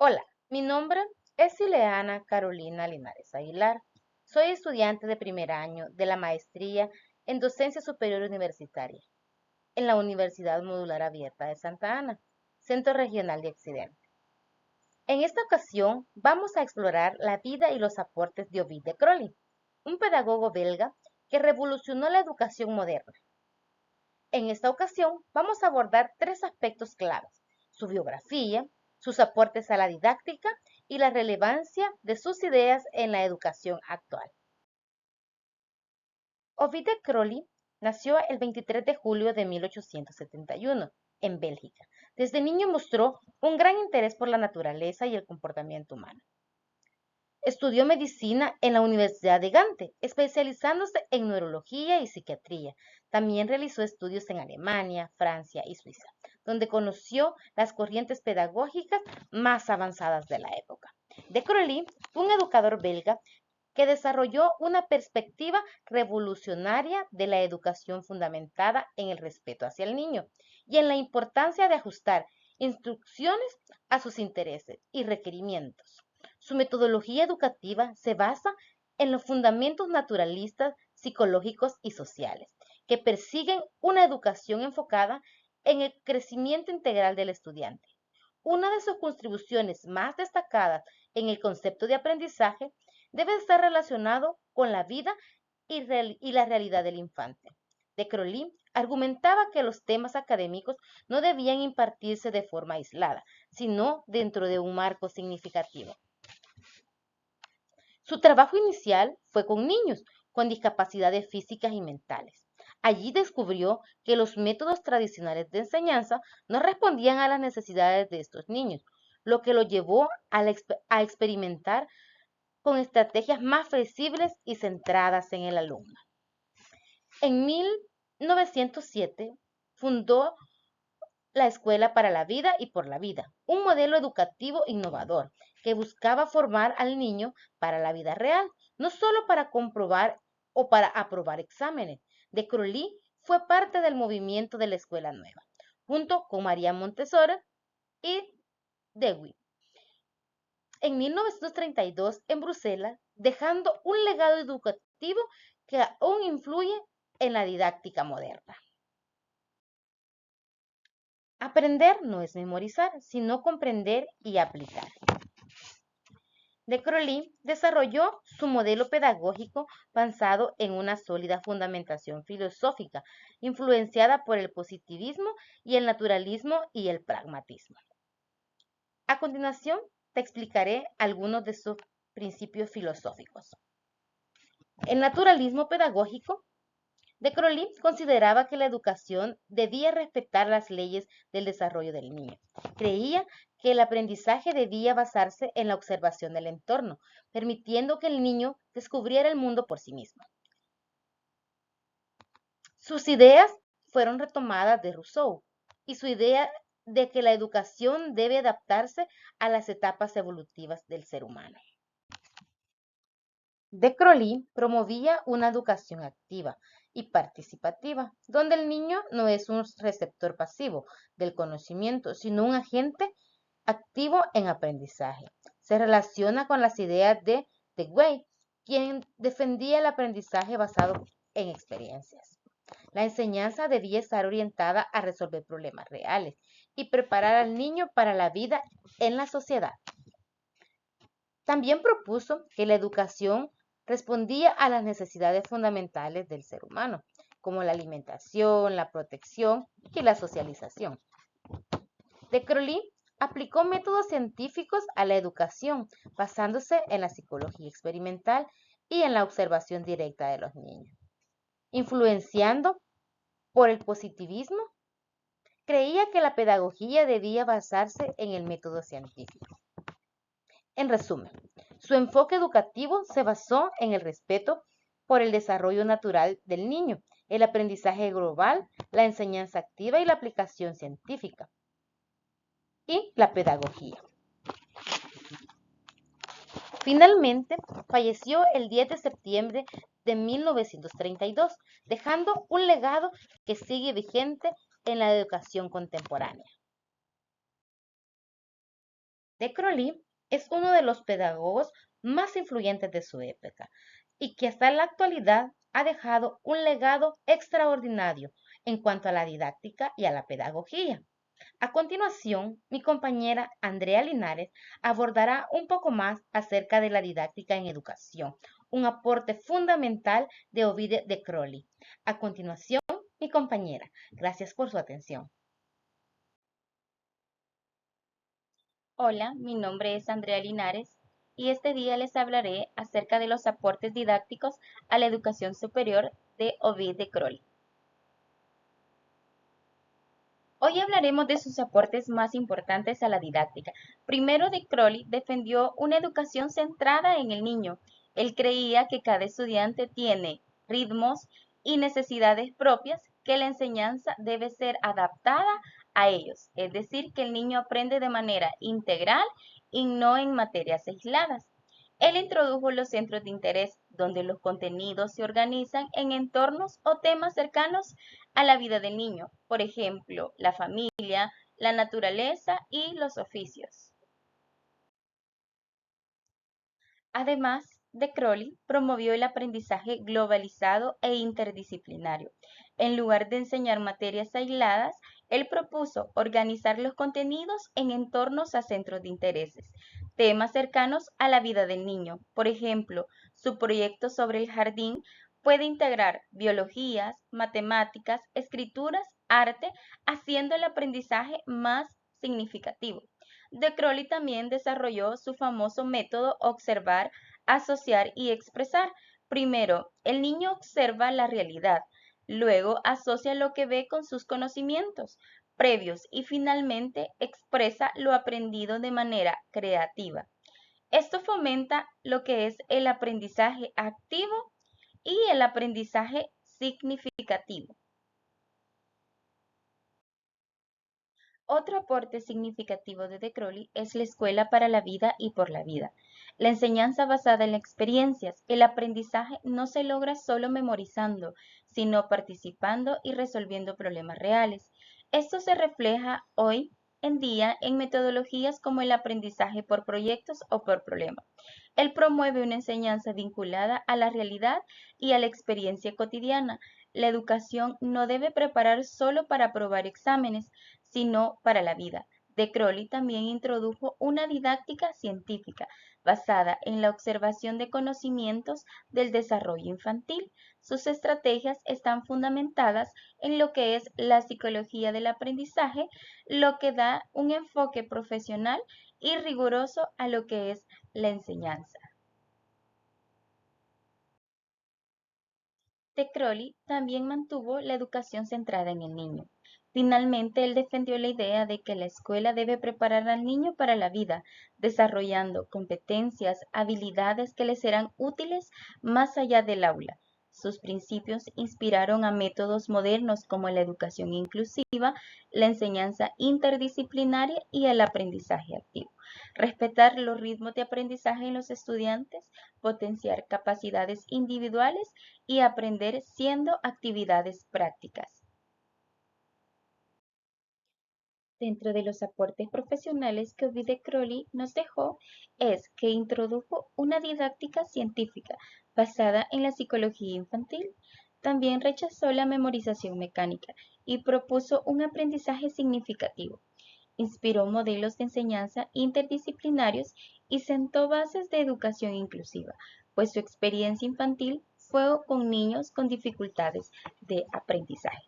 Hola, mi nombre es Ileana Carolina Linares Aguilar. Soy estudiante de primer año de la maestría en Docencia Superior Universitaria en la Universidad Modular Abierta de Santa Ana, Centro Regional de Occidente. En esta ocasión vamos a explorar la vida y los aportes de Ovid de Crowley, un pedagogo belga que revolucionó la educación moderna. En esta ocasión vamos a abordar tres aspectos claves: su biografía, sus aportes a la didáctica y la relevancia de sus ideas en la educación actual. Ovid de Crowley nació el 23 de julio de 1871 en Bélgica. Desde niño mostró un gran interés por la naturaleza y el comportamiento humano. Estudió medicina en la Universidad de Gante, especializándose en neurología y psiquiatría. También realizó estudios en Alemania, Francia y Suiza, donde conoció las corrientes pedagógicas más avanzadas de la época. De Crowley, un educador belga que desarrolló una perspectiva revolucionaria de la educación fundamentada en el respeto hacia el niño y en la importancia de ajustar instrucciones a sus intereses y requerimientos. Su metodología educativa se basa en los fundamentos naturalistas, psicológicos y sociales, que persiguen una educación enfocada en el crecimiento integral del estudiante. Una de sus contribuciones más destacadas en el concepto de aprendizaje debe estar relacionado con la vida y la realidad del infante. De Crowley argumentaba que los temas académicos no debían impartirse de forma aislada, sino dentro de un marco significativo. Su trabajo inicial fue con niños con discapacidades físicas y mentales. Allí descubrió que los métodos tradicionales de enseñanza no respondían a las necesidades de estos niños, lo que lo llevó a experimentar con estrategias más flexibles y centradas en el alumno. En 1907 fundó la Escuela para la Vida y por la Vida, un modelo educativo innovador que buscaba formar al niño para la vida real, no solo para comprobar o para aprobar exámenes. De Crowley fue parte del movimiento de la Escuela Nueva, junto con María Montessori y Dewey, en 1932 en Bruselas, dejando un legado educativo que aún influye en la didáctica moderna. Aprender no es memorizar, sino comprender y aplicar. De Crowley desarrolló su modelo pedagógico basado en una sólida fundamentación filosófica, influenciada por el positivismo y el naturalismo y el pragmatismo. A continuación, te explicaré algunos de sus principios filosóficos. El naturalismo pedagógico de Crowley consideraba que la educación debía respetar las leyes del desarrollo del niño. Creía que el aprendizaje debía basarse en la observación del entorno, permitiendo que el niño descubriera el mundo por sí mismo. Sus ideas fueron retomadas de Rousseau y su idea de que la educación debe adaptarse a las etapas evolutivas del ser humano. De Crowley promovía una educación activa y participativa, donde el niño no es un receptor pasivo del conocimiento, sino un agente activo en aprendizaje. Se relaciona con las ideas de Dewey, quien defendía el aprendizaje basado en experiencias. La enseñanza debía estar orientada a resolver problemas reales y preparar al niño para la vida en la sociedad. También propuso que la educación respondía a las necesidades fundamentales del ser humano, como la alimentación, la protección y la socialización. De Crowley aplicó métodos científicos a la educación, basándose en la psicología experimental y en la observación directa de los niños. Influenciando por el positivismo, creía que la pedagogía debía basarse en el método científico. En resumen, su enfoque educativo se basó en el respeto por el desarrollo natural del niño, el aprendizaje global, la enseñanza activa y la aplicación científica, y la pedagogía. Finalmente, falleció el 10 de septiembre de 1932, dejando un legado que sigue vigente en la educación contemporánea. De Crowley es uno de los pedagogos más influyentes de su época y que hasta la actualidad ha dejado un legado extraordinario en cuanto a la didáctica y a la pedagogía. A continuación, mi compañera Andrea Linares abordará un poco más acerca de la didáctica en educación, un aporte fundamental de Ovide de Crowley. A continuación, mi compañera, gracias por su atención. Hola, mi nombre es Andrea Linares y este día les hablaré acerca de los aportes didácticos a la educación superior de Ovid de Crowley. Hoy hablaremos de sus aportes más importantes a la didáctica. Primero, de Crowley defendió una educación centrada en el niño. Él creía que cada estudiante tiene ritmos y necesidades propias, que la enseñanza debe ser adaptada a ellos, es decir, que el niño aprende de manera integral y no en materias aisladas. Él introdujo los centros de interés, donde los contenidos se organizan en entornos o temas cercanos a la vida del niño, por ejemplo, la familia, la naturaleza y los oficios. Además, de Crowley promovió el aprendizaje globalizado e interdisciplinario. En lugar de enseñar materias aisladas, él propuso organizar los contenidos en entornos a centros de intereses, temas cercanos a la vida del niño. Por ejemplo, su proyecto sobre el jardín puede integrar biologías, matemáticas, escrituras, arte, haciendo el aprendizaje más significativo. De Crowley también desarrolló su famoso método observar, asociar y expresar. Primero, el niño observa la realidad, luego asocia lo que ve con sus conocimientos previos y finalmente expresa lo aprendido de manera creativa. Esto fomenta lo que es el aprendizaje activo y el aprendizaje significativo. Otro aporte significativo de Crowley es la escuela para la vida y por la vida. La enseñanza basada en experiencias. El aprendizaje no se logra solo memorizando, sino participando y resolviendo problemas reales. Esto se refleja hoy en día en metodologías como el aprendizaje por proyectos o por problema. Él promueve una enseñanza vinculada a la realidad y a la experiencia cotidiana. La educación no debe preparar solo para aprobar exámenes, sino para la vida. De Crowley también introdujo una didáctica científica basada en la observación de conocimientos del desarrollo infantil. Sus estrategias están fundamentadas en lo que es la psicología del aprendizaje, lo que da un enfoque profesional y riguroso a lo que es la enseñanza. De Crowley también mantuvo la educación centrada en el niño. Finalmente, él defendió la idea de que la escuela debe preparar al niño para la vida, desarrollando competencias, habilidades que le serán útiles más allá del aula. Sus principios inspiraron a métodos modernos como la educación inclusiva, la enseñanza interdisciplinaria y el aprendizaje activo. Respetar los ritmos de aprendizaje en los estudiantes, potenciar capacidades individuales y aprender siendo actividades prácticas. Dentro de los aportes profesionales que Ovide Crowley nos dejó es que introdujo una didáctica científica basada en la psicología infantil. También rechazó la memorización mecánica y propuso un aprendizaje significativo. Inspiró modelos de enseñanza interdisciplinarios y sentó bases de educación inclusiva, pues su experiencia infantil fue con niños con dificultades de aprendizaje.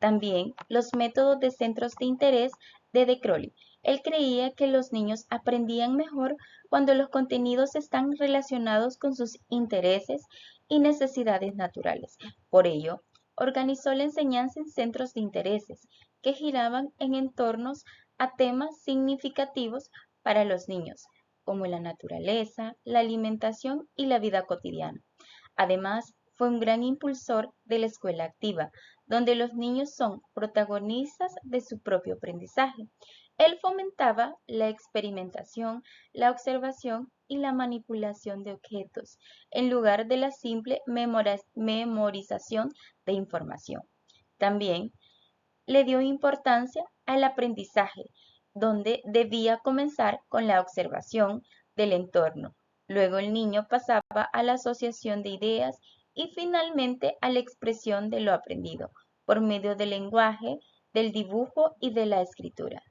También los métodos de centros de interés de Crowley. Él creía que los niños aprendían mejor cuando los contenidos están relacionados con sus intereses y necesidades naturales. Por ello, organizó la enseñanza en centros de intereses que giraban en entornos a temas significativos para los niños, como la naturaleza, la alimentación y la vida cotidiana. Además, fue un gran impulsor de la escuela activa, donde los niños son protagonistas de su propio aprendizaje. Él fomentaba la experimentación, la observación y la manipulación de objetos, en lugar de la simple memorización de información. También le dio importancia al aprendizaje donde debía comenzar con la observación del entorno. Luego el niño pasaba a la asociación de ideas y finalmente a la expresión de lo aprendido por medio del lenguaje, del dibujo y de la escritura.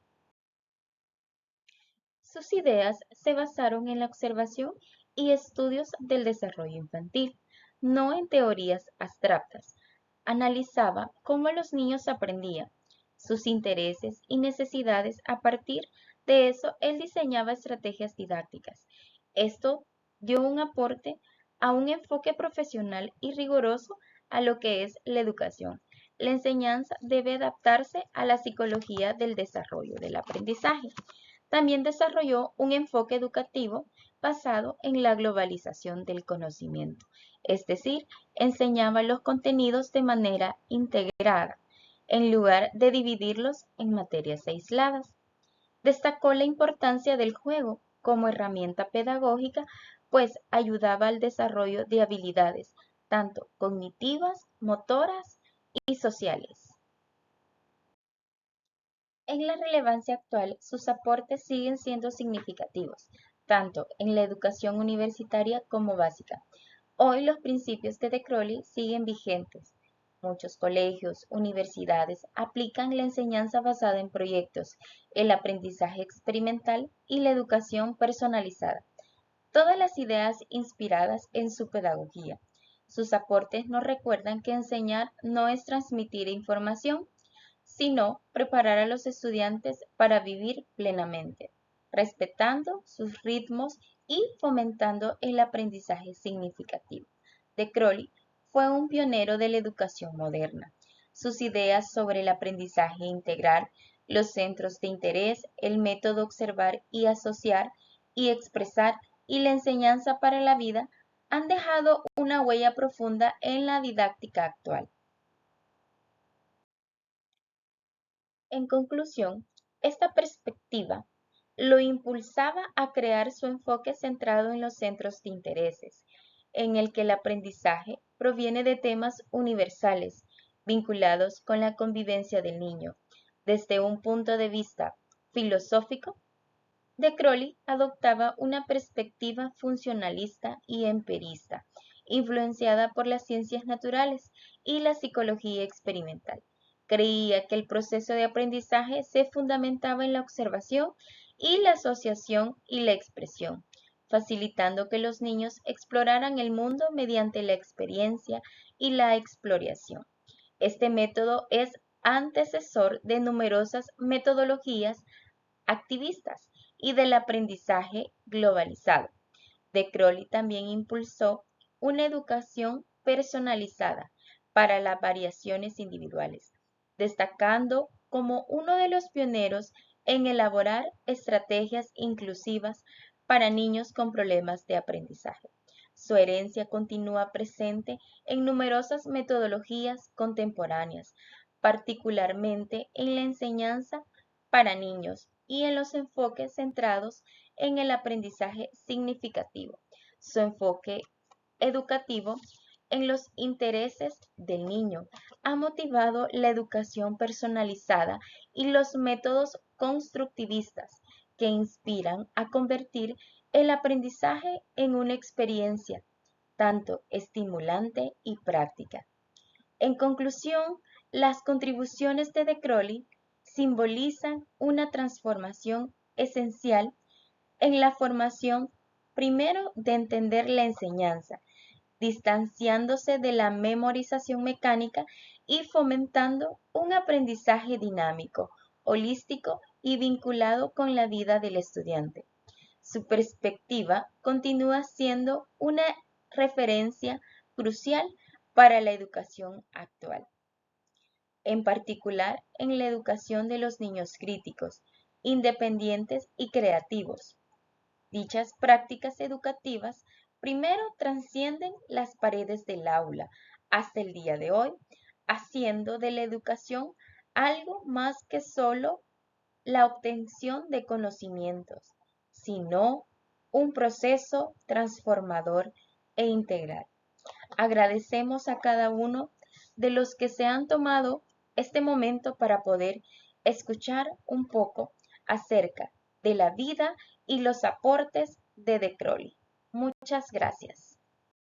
Sus ideas se basaron en la observación y estudios del desarrollo infantil, no en teorías abstractas. Analizaba cómo los niños aprendían, sus intereses y necesidades. A partir de eso, él diseñaba estrategias didácticas. Esto dio un aporte a un enfoque profesional y riguroso a lo que es la educación. La enseñanza debe adaptarse a la psicología del desarrollo del aprendizaje. También desarrolló un enfoque educativo basado en la globalización del conocimiento, es decir, enseñaba los contenidos de manera integrada, en lugar de dividirlos en materias aisladas. Destacó la importancia del juego como herramienta pedagógica, pues ayudaba al desarrollo de habilidades, tanto cognitivas, motoras y sociales. En la relevancia actual, sus aportes siguen siendo significativos, tanto en la educación universitaria como básica. Hoy los principios de Crowley siguen vigentes. Muchos colegios, universidades aplican la enseñanza basada en proyectos, el aprendizaje experimental y la educación personalizada. Todas las ideas inspiradas en su pedagogía. Sus aportes nos recuerdan que enseñar no es transmitir información, sino preparar a los estudiantes para vivir plenamente, respetando sus ritmos y fomentando el aprendizaje significativo. De Crowley fue un pionero de la educación moderna. Sus ideas sobre el aprendizaje integral, los centros de interés, el método observar y asociar y expresar y la enseñanza para la vida han dejado una huella profunda en la didáctica actual. En conclusión, esta perspectiva lo impulsaba a crear su enfoque centrado en los centros de intereses, en el que el aprendizaje proviene de temas universales vinculados con la convivencia del niño. Desde un punto de vista filosófico, de Crowley adoptaba una perspectiva funcionalista y empirista, influenciada por las ciencias naturales y la psicología experimental. Creía que el proceso de aprendizaje se fundamentaba en la observación y la asociación y la expresión, facilitando que los niños exploraran el mundo mediante la experiencia y la exploración. Este método es antecesor de numerosas metodologías activistas y del aprendizaje globalizado. De Crowley también impulsó una educación personalizada para las variaciones individuales, destacando como uno de los pioneros en elaborar estrategias inclusivas para niños con problemas de aprendizaje. Su herencia continúa presente en numerosas metodologías contemporáneas, particularmente en la enseñanza para niños y en los enfoques centrados en el aprendizaje significativo. Su enfoque educativo en los intereses del niño ha motivado la educación personalizada y los métodos constructivistas que inspiran a convertir el aprendizaje en una experiencia tanto estimulante y práctica. En conclusión, las contribuciones de Crowley simbolizan una transformación esencial en la formación, primero de entender la enseñanza, distanciándose de la memorización mecánica y fomentando un aprendizaje dinámico, holístico y vinculado con la vida del estudiante. Su perspectiva continúa siendo una referencia crucial para la educación actual, en particular en la educación de los niños críticos, independientes y creativos. Dichas prácticas educativas primero trascienden las paredes del aula hasta el día de hoy, haciendo de la educación algo más que solo la obtención de conocimientos, sino un proceso transformador e integral. Agradecemos a cada uno de los que se han tomado este momento para poder escuchar un poco acerca de la vida y los aportes de De Crowley. Muchas gracias.